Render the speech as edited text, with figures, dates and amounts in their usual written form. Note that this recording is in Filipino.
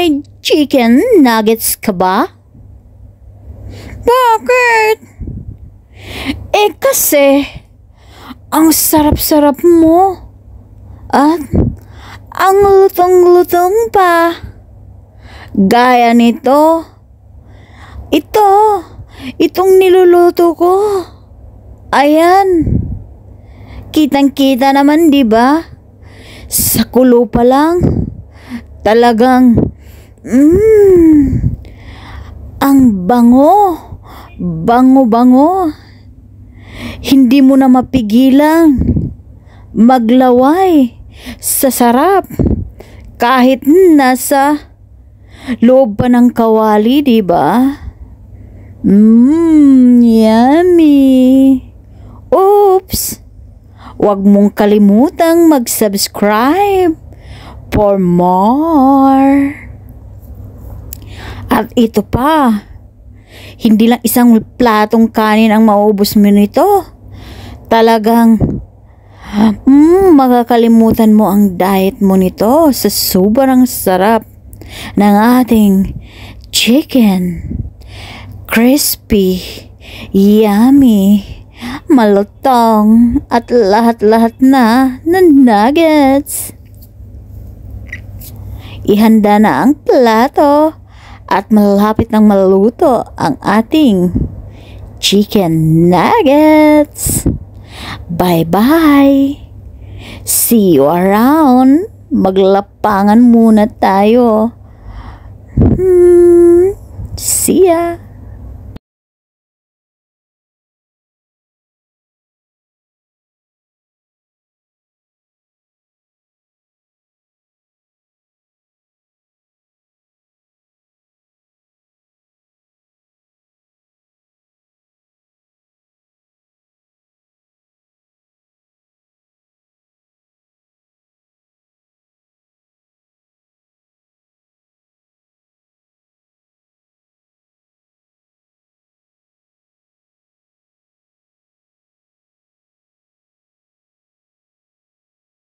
May chicken nuggets ka ba? Bakit? Kasi ang sarap-sarap mo at ang lutong-lutong pa. Gaya nito. Itong niluluto ko. Ayan. Kitang-kita naman, 'di ba? Sa kulo pa lang. Talagang ang bango. Bango-bango. Hindi mo na mapigilang maglaway sa sarap. Kahit nasa loob pa ng kawali, 'di ba? Yummy. Oops. Huwag mong kalimutang mag-subscribe for more. At ito pa, hindi lang isang platong kanin ang maubos mo nito. Talagang makakalimutan mo ang diet mo nito sa sobrang sarap ng ating chicken. Crispy, yummy, malutong at lahat-lahat na ng nuggets. Ihanda na ang plato at malapit ng maluto ang ating chicken nuggets. Bye-bye. See you around. Maglapangan muna tayo. See ya.